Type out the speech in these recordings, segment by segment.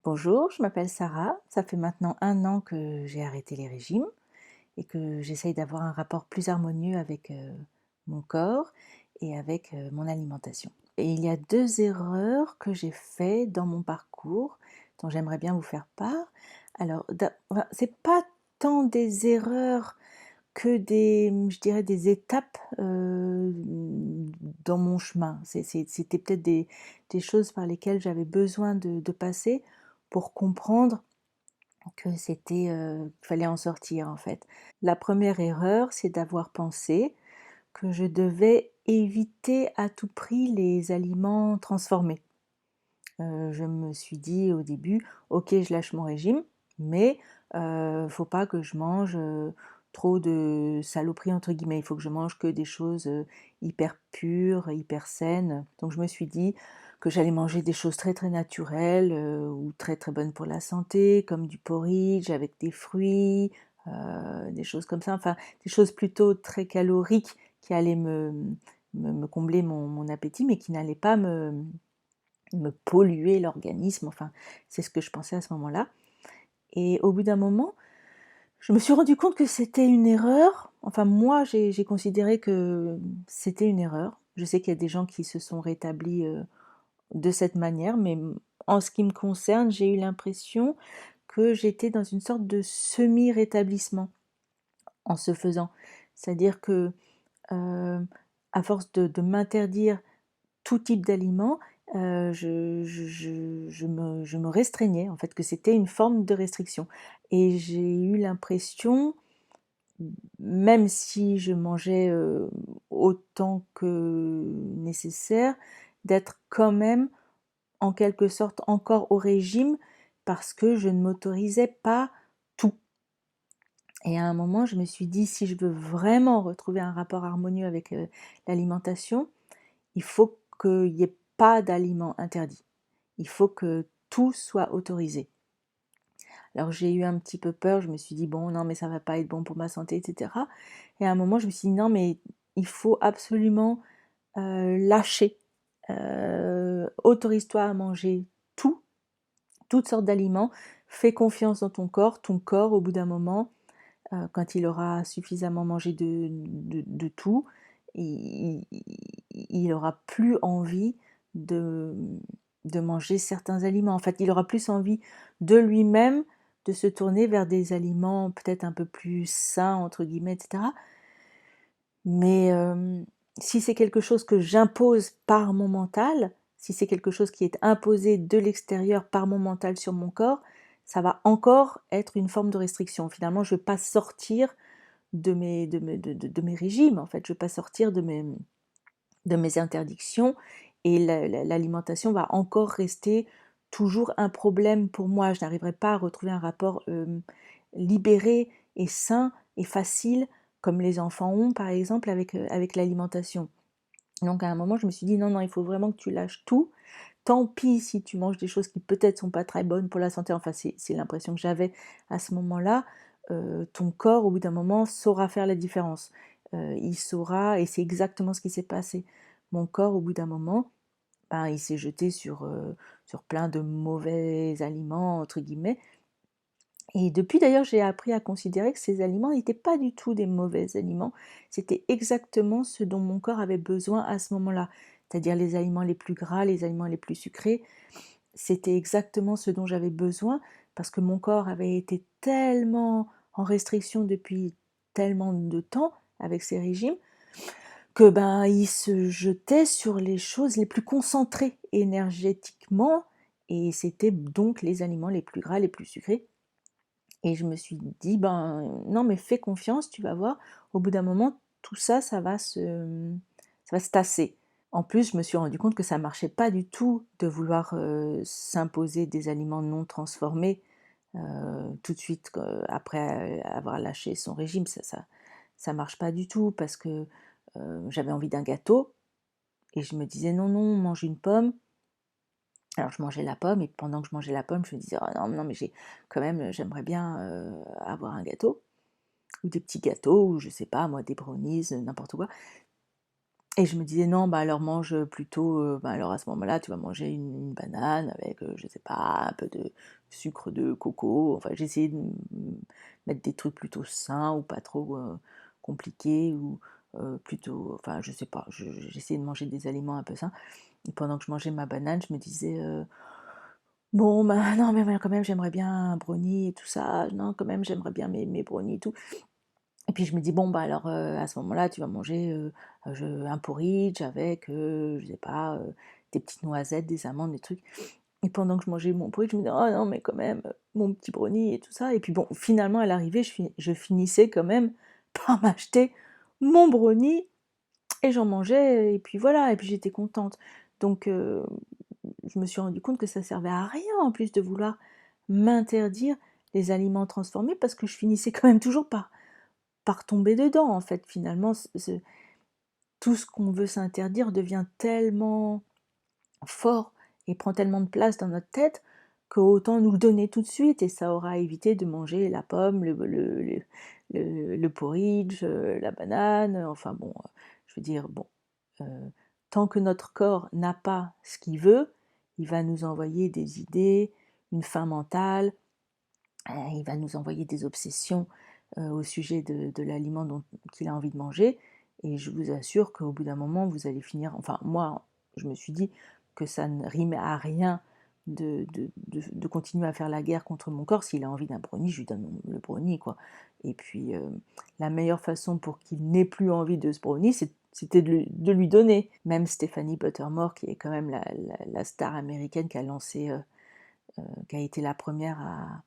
Bonjour, je m'appelle Sarah. Ça fait maintenant 1 an que j'ai arrêté les régimes et que j'essaye d'avoir un rapport plus harmonieux avec mon corps et avec mon alimentation. Et il y a 2 erreurs que j'ai fait dans mon parcours dont j'aimerais bien vous faire part. Alors, enfin, c'est pas tant des erreurs que je dirais des étapes dans mon chemin. C'était peut-être des choses par lesquelles j'avais besoin de passer pour comprendre que qu'il fallait en sortir en fait. La première erreur, c'est d'avoir pensé que je devais éviter à tout prix les aliments transformés. Je me suis dit au début: «OK, je lâche mon régime, mais faut pas que je mange, trop de "saloperies" entre guillemets. Il faut que je mange que des choses, hyper pures, hyper saines». Donc je me suis dit que j'allais manger des choses très, très naturelles, ou très, très bonnes pour la santé, comme du porridge avec des fruits, des choses comme ça, enfin des choses plutôt très caloriques qui allaient me combler mon appétit, mais qui n'allaient pas me polluer l'organisme, enfin, c'est ce que je pensais à ce moment-là. Et au bout d'un moment, je me suis rendu compte que c'était une erreur. Enfin, moi, j'ai considéré que c'était une erreur. Je sais qu'il y a des gens qui se sont rétablis de cette manière, mais en ce qui me concerne, j'ai eu l'impression que j'étais dans une sorte de semi-rétablissement en ce faisant. C'est-à-dire que, euh, à force de m'interdire tout type d'aliments, je me restreignais, en fait, que c'était une forme de restriction. Et j'ai eu l'impression, même si je mangeais, autant que nécessaire, d'être quand même, en quelque sorte, encore au régime parce que je ne m'autorisais pas tout. Et à un moment, je me suis dit: «Si je veux vraiment retrouver un rapport harmonieux avec, l'alimentation, il faut qu'il y ait pas d'aliments interdits. Il faut que tout soit autorisé». Alors j'ai eu un petit peu peur, je me suis dit: «Bon, non, mais ça va pas être bon pour ma santé» et cetera. Et à un moment, je me suis dit: «Non, mais il faut absolument, lâcher. Autorise-toi à manger tout, toutes sortes d'aliments. Fais confiance dans ton corps. Ton corps, au bout d'un moment, quand il aura suffisamment mangé de tout, il aura plus envie de manger certains aliments. En fait, il aura plus envie de lui-même de se tourner vers des aliments peut-être un peu plus "sains" entre guillemets et cetera. Mais, si c'est quelque chose que j'impose par mon mental, si c'est quelque chose qui est imposé de l'extérieur par mon mental sur mon corps, ça va encore être une forme de restriction. Finalement, je ne vais pas sortir de mes régimes, en fait. Je ne vais pas sortir de mes interdictions, et l'alimentation va encore rester toujours un problème pour moi. Je n'arriverai pas à retrouver un rapport, libéré et sain et facile comme les enfants ont, par exemple, avec l'alimentation. Donc à un moment, je me suis dit: «Non, non, il faut vraiment que tu lâches tout. Tant pis si tu manges des choses qui peut-être sont pas très bonnes pour la santé», enfin c'est l'impression que j'avais à ce moment-là. Ton corps, au bout d'un moment, saura faire la différence. Il saura, et c'est exactement ce qui s'est passé. Mon corps, au bout d'un moment, ben, il s'est jeté sur plein de «mauvais aliments» entre guillemets, et depuis d'ailleurs, j'ai appris à considérer que ces aliments n'étaient pas du tout des mauvais aliments. C'était exactement ce dont mon corps avait besoin à ce moment-là. C'est-à-dire les aliments les plus gras, les aliments les plus sucrés. C'était exactement ce dont j'avais besoin parce que mon corps avait été tellement en restriction depuis tellement de temps avec ces régimes que ben il se jetait sur les choses les plus concentrées énergétiquement, et c'était donc les aliments les plus gras, les plus sucrés. Et je me suis dit: «Ben, non, mais fais confiance, tu vas voir, au bout d'un moment, tout ça, ça va se tasser». En plus, je me suis rendu compte que ça marchait pas du tout de vouloir, s'imposer des aliments non transformés, tout de suite, après avoir lâché son régime. Ça marche pas du tout parce que, j'avais envie d'un gâteau et je me disais: «Non, non, mange une pomme». Alors je mangeais la pomme, et pendant que je mangeais la pomme, je me disais: «Oh non, non, mais j'ai quand même, j'aimerais bien, avoir un gâteau, ou des petits gâteaux, ou je sais pas moi, des brownies, n'importe quoi». Et je me disais: «Non, bah, alors mange plutôt, bah, alors à ce moment-là, tu vas manger une banane avec, je sais pas, un peu de sucre de coco». Enfin, j'essayais de mettre des trucs plutôt sains ou pas trop, compliqués ou, plutôt enfin, je sais pas, j'essayais de manger des aliments un peu sains et pendant que je mangeais ma banane, je me disais, «Bon, bah, non, mais quand même, j'aimerais bien un brownie et tout ça. Non, quand même, j'aimerais bien mes brownies et tout». Et puis je me dis: «Bon, bah, alors, à ce moment-là, tu vas manger, un porridge avec, je sais pas, des petites noisettes, des amandes, des trucs». Et pendant que je mangeais mon porridge, je me dis: «Oh non, mais quand même, mon petit brownie et tout ça». Et puis bon, finalement, à l'arrivée, je finissais quand même par m'acheter mon brownie et j'en mangeais et puis voilà et puis j'étais contente. Donc je me suis rendu compte que ça servait à rien en plus de vouloir m'interdire les aliments transformés parce que je finissais quand même toujours par tomber dedans, en fait, finalement, tout ce qu'on veut s'interdire devient tellement fort et prend tellement de place dans notre tête qu'autant nous le donner tout de suite et ça aura évité de manger la pomme, le porridge, la banane, enfin bon, je veux dire, bon, heu, tant que notre corps n'a pas ce qu'il veut, il va nous envoyer des idées, une faim mentale, il va nous envoyer des obsessions, au sujet de l'aliment dont qu'il a envie de manger et je vous assure qu'au bout d'un moment, vous allez finir enfin moi, je me suis dit que ça ne rimait à rien de continuer à faire la guerre contre mon corps. S'il a envie d'un brownie, je lui donne le brownie, quoi. Et puis, la meilleure façon pour qu'il n'ait plus envie de ce brownie, c'était de lui donner. Même Stephanie Buttermore, qui est quand même la star américaine qui a lancé, qui a été la première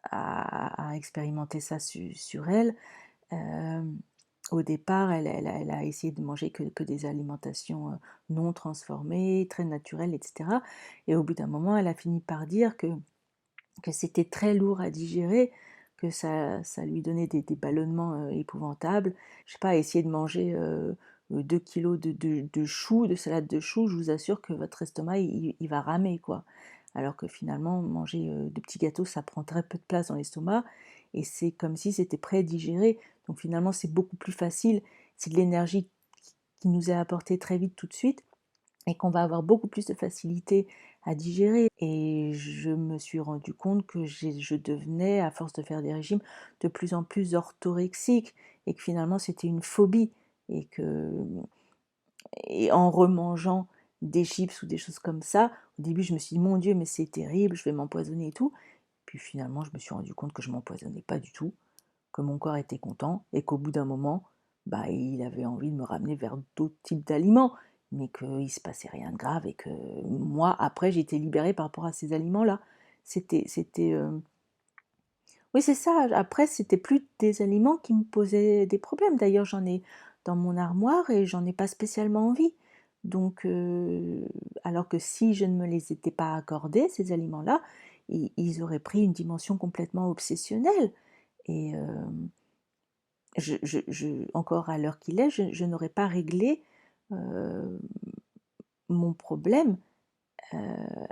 à expérimenter ça sur elle. Hem, Au départ, elle a essayé de manger que des alimentations, non transformées, très naturelles et cetera et au bout d'un moment, elle a fini par dire que c'était très lourd à digérer, que ça lui donnait des ballonnements, épouvantables. Je sais pas, essayer de manger, 2 kilogrammes de choux, de salade de choux, je vous assure que votre estomac, il va ramer, quoi. Alors que finalement, manger, de petits gâteaux, ça prend très peu de place dans l'estomac et c'est comme si c'était pré-digéré. Donc finalement, c'est beaucoup plus facile. C'est de l'énergie qui nous est apportée très vite, tout de suite et qu'on va avoir beaucoup plus de facilité à digérer. Et je me suis rendu compte que je devenais, à force de faire des régimes, de plus en plus orthorexique et que finalement c'était une phobie et en remangeant des chips ou des choses comme ça, au début je me suis dit mon Dieu mais c'est terrible, je vais m'empoisonner et tout. Puis finalement je me suis rendu compte que je m'empoisonnais pas du tout, que mon corps était content et qu'au bout d'un moment, bah, il avait envie de me ramener vers d'autres types d'aliments, mais qu'il se passait rien de grave et que moi, après, j'étais libérée par rapport à ces aliments-là. C'était, oui, c'est ça. Après, c'était plus des aliments qui me posaient des problèmes. D'ailleurs, j'en ai dans mon armoire et j'en ai pas spécialement envie. Donc, alors que si je ne me les étais pas accordés, ces aliments-là, ils auraient pris une dimension complètement obsessionnelle. Et encore à l'heure qu'il est, je n'aurais pas réglé euh, mon problème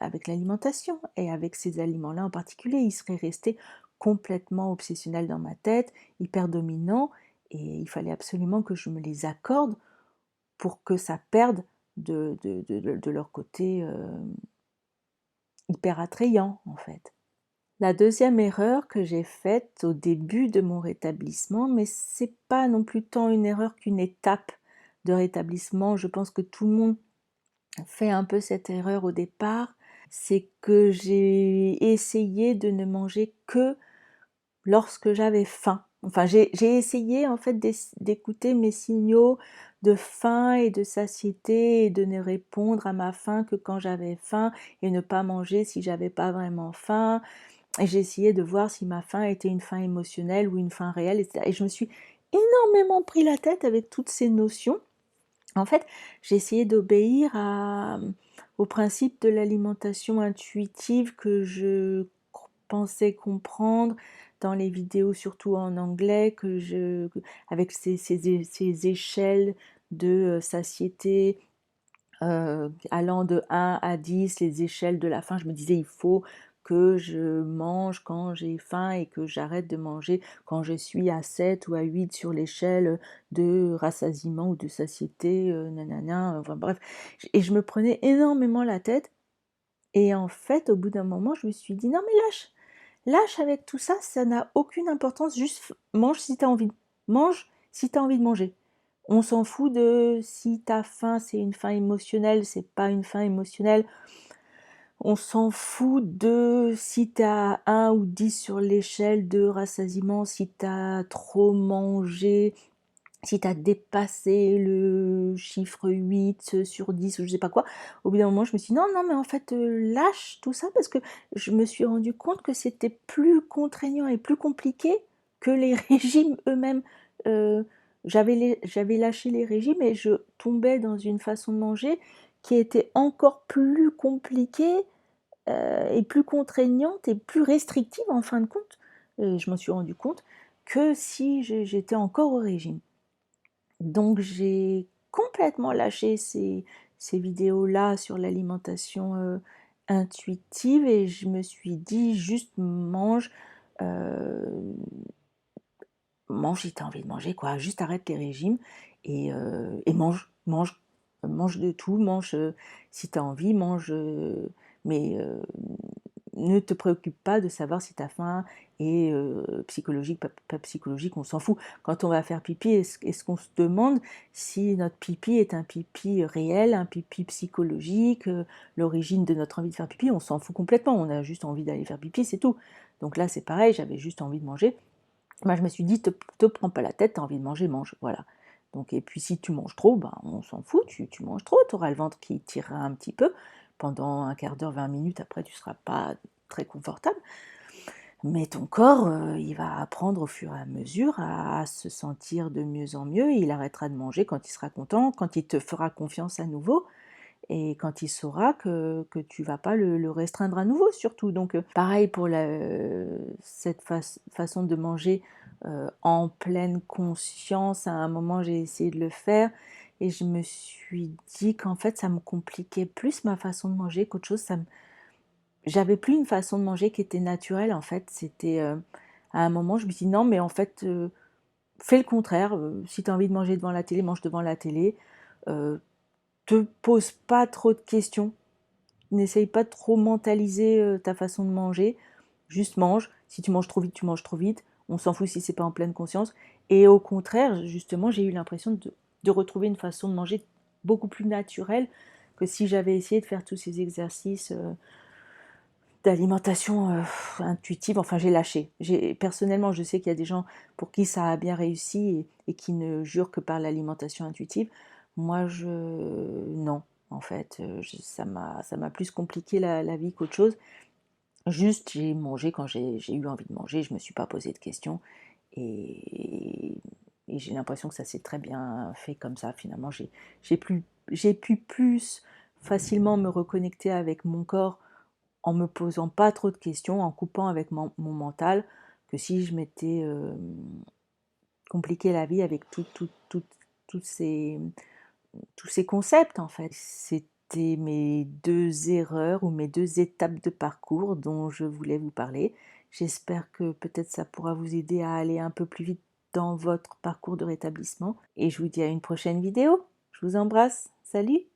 avec l'alimentation et avec ces aliments-là en particulier. Il serait resté complètement obsessionnel dans ma tête, hyper dominant, et il fallait absolument que je me les accorde pour que ça perde de leur côté hyper attrayant en fait. La deuxième erreur que j'ai faite au début de mon rétablissement, mais c'est pas non plus tant une erreur qu'une étape de rétablissement, je pense que tout le monde fait un peu cette erreur au départ, c'est que j'ai essayé de ne manger que lorsque j'avais faim. Enfin, j'ai essayé en fait d'écouter mes signaux de faim et de satiété et de ne répondre à ma faim que quand j'avais faim et ne pas manger si j'avais pas vraiment faim. Et j'ai essayé de voir si ma faim était une faim émotionnelle ou une faim réelle, etc. Et je me suis énormément pris la tête avec toutes ces notions. En fait, j'ai essayé d'obéir au principe de l'alimentation intuitive que je pensais comprendre dans les vidéos, surtout en anglais, avec ces échelles de satiété, allant de 1 à 10, les échelles de la faim. Je me disais, il faut que je mange quand j'ai faim et que j'arrête de manger quand je suis à 7 ou à 8 sur l'échelle de rassasiement ou de satiété, nanana, enfin bref. Et je me prenais énormément la tête et en fait, au bout d'un moment, je me suis dit: «Non mais lâche avec tout ça, ça n'a aucune importance, juste mange si tu as envie. Mange si tu as envie de manger. On s'en fout de si tu as faim, c'est une faim émotionnelle, c'est pas une faim émotionnelle. On s'en fout de si tu as 1 ou 10 sur l'échelle de rassasiement, si tu as trop mangé, si tu as dépassé le chiffre 8 sur 10 ou je sais pas quoi». Au bout d'un moment, je me suis dit: «Non, non, mais en fait, lâche tout ça», parce que je me suis rendu compte que c'était plus contraignant et plus compliqué que les régimes eux-mêmes. Heu, j'avais lâché les régimes et je tombais dans une façon de manger qui était encore plus compliquée, et plus contraignante et plus restrictive en fin de compte. Et je m'en suis rendu compte que si j'étais encore au régime. Donc j'ai complètement lâché ces vidéos-là sur l'alimentation intuitive et je me suis dit juste mange, euh, mange si tu as envie de manger, quoi. Juste arrête les régimes et mange de tout, mange si tu as envie, mange, mais ne te préoccupe pas de savoir si ta faim est psychologique, pas psychologique, on s'en fout. Quand on va faire pipi, est-ce qu'on se demande si notre pipi est un pipi réel, un pipi psychologique, l'origine de notre envie de faire pipi? On s'en fout complètement, on a juste envie d'aller faire pipi, c'est tout. Donc là, c'est pareil, j'avais juste envie de manger. Moi, je me suis dit, te prends pas la tête, t'as envie de manger, mange, voilà. Donc, et puis si tu manges trop, ben, on s'en fout, tu manges trop, tu auras le ventre qui tirera un petit peu pendant un quart d'heure, 20 minutes, après tu seras pas très confortable, mais ton corps, il va apprendre au fur et à mesure à se sentir de mieux en mieux, il arrêtera de manger quand il sera content, quand il te fera confiance à nouveau, et quand il saura que tu vas pas le restreindre à nouveau surtout. Donc pareil pour cette façon de manger en pleine conscience, à un moment j'ai essayé de le faire et je me suis dit qu'en fait ça me compliquait plus ma façon de manger qu'autre chose. J'avais plus une façon de manger qui était naturelle en fait. C'était à un moment je me suis dit non mais en fait fais le contraire. Si tu as envie de manger devant la télé, mange devant la télé. Euh, Te pose pas trop de questions. N'essaye pas de trop mentaliser ta façon de manger. Juste mange. Si tu manges trop vite, tu manges trop vite. On s'en fout si c'est pas en pleine conscience. Et au contraire, justement, j'ai eu l'impression de retrouver une façon de manger beaucoup plus naturelle que si j'avais essayé de faire tous ces exercices d'alimentation intuitive. Enfin, j'ai lâché. Personnellement, je sais qu'il y a des gens pour qui ça a bien réussi et qui ne jurent que par l'alimentation intuitive. Moi, non, en fait, ça m'a plus compliqué la vie qu'autre chose. Juste, j'ai mangé quand j'ai eu envie de manger, je me suis pas posé de questions et, et j'ai l'impression que ça s'est très bien fait comme ça. Finalement, j'ai pu plus facilement me reconnecter avec mon corps en me posant pas trop de questions, en coupant avec mon mental, que si je m'étais compliqué la vie avec toutes tous ces concepts en fait. C'était mes 2 erreurs ou mes 2 étapes de parcours dont je voulais vous parler. J'espère que peut-être ça pourra vous aider à aller un peu plus vite dans votre parcours de rétablissement et je vous dis à une prochaine vidéo. Je vous embrasse. Salut!